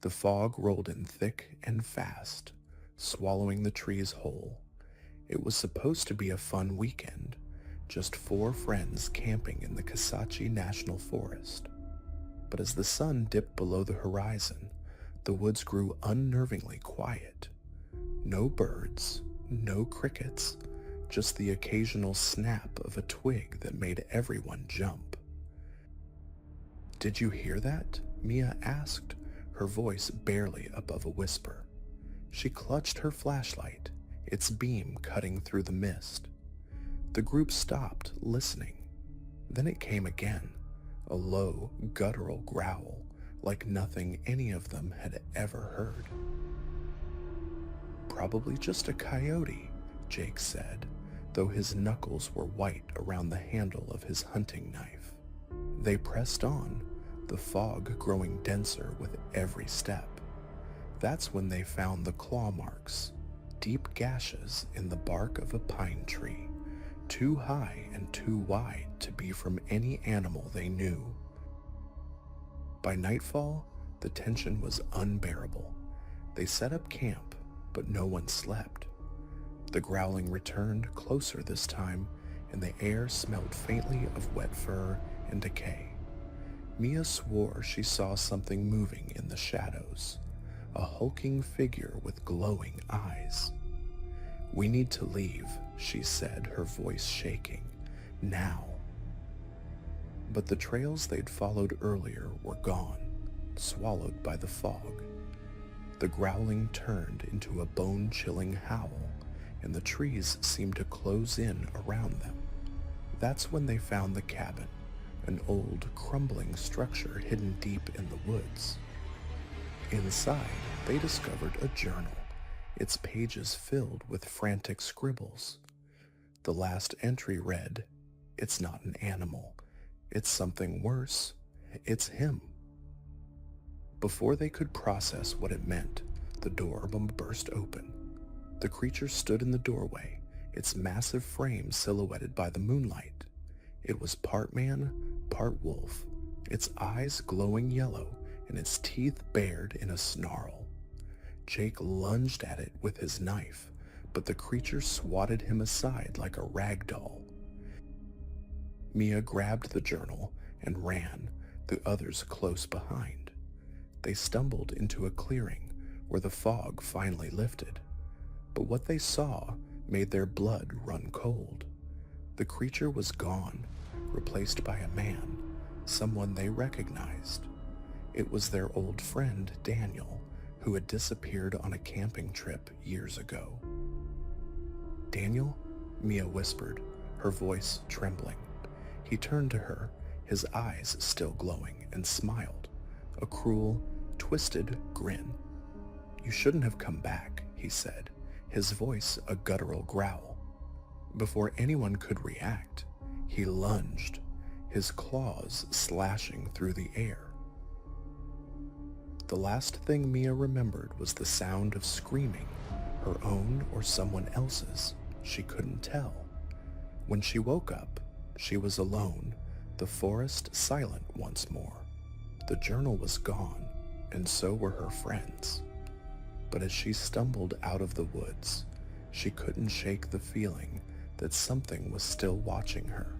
The fog rolled in thick and fast, swallowing the trees whole. It was supposed to be a fun weekend, just 4 friends camping in the Kisatchie National Forest. But as the sun dipped below the horizon, the woods grew unnervingly quiet. No birds, no crickets, just the occasional snap of a twig that made everyone jump. "Did you hear that?" Mia asked, her voice barely above a whisper. She clutched her flashlight, its beam cutting through the mist. The group stopped, listening. Then it came again, a low, guttural growl, like nothing any of them had ever heard. "Probably just a coyote," Jake said, though his knuckles were white around the handle of his hunting knife. They pressed on, the fog growing denser with every step. That's when they found the claw marks, deep gashes in the bark of a pine tree, too high and too wide to be from any animal they knew. By nightfall, the tension was unbearable. They set up camp, but no one slept. The growling returned closer this time, and the air smelled faintly of wet fur and decay. Mia swore she saw something moving in the shadows, a hulking figure with glowing eyes. "We need to leave," she said, her voice shaking. "Now." But the trails they'd followed earlier were gone, swallowed by the fog. The growling turned into a bone-chilling howl, and the trees seemed to close in around them. That's when they found the cabin, an old, crumbling structure hidden deep in the woods. Inside, they discovered a journal, its pages filled with frantic scribbles. The last entry read, "It's not an animal. It's something worse. It's him." Before they could process what it meant, the door burst open. The creature stood in the doorway, its massive frame silhouetted by the moonlight. It was part man, part wolf, its eyes glowing yellow and its teeth bared in a snarl. Jake lunged at it with his knife, but the creature swatted him aside like a rag doll. Mia grabbed the journal and ran, the others close behind. They stumbled into a clearing where the fog finally lifted, but what they saw made their blood run cold. The creature was gone, replaced by a man, someone they recognized. It was their old friend Daniel, who had disappeared on a camping trip years ago. "Daniel?" Mia whispered, her voice trembling. He turned to her, his eyes still glowing, and smiled, a cruel, twisted grin. "You shouldn't have come back," he said, his voice a guttural growl. Before anyone could react, he lunged, his claws slashing through the air. The last thing Mia remembered was the sound of screaming, her own or someone else's. She couldn't tell. When she woke up, she was alone, the forest silent once more. The journal was gone, and so were her friends. But as she stumbled out of the woods, she couldn't shake the feeling that something was still watching her.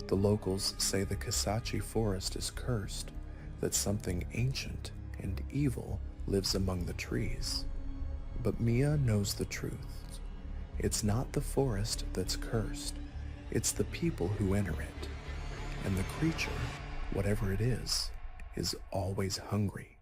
The locals say the Kasachi forest is cursed, that something ancient and evil lives among the trees. But Mia knows the truth. It's not the forest that's cursed, it's the people who enter it. And the creature, whatever it is always hungry.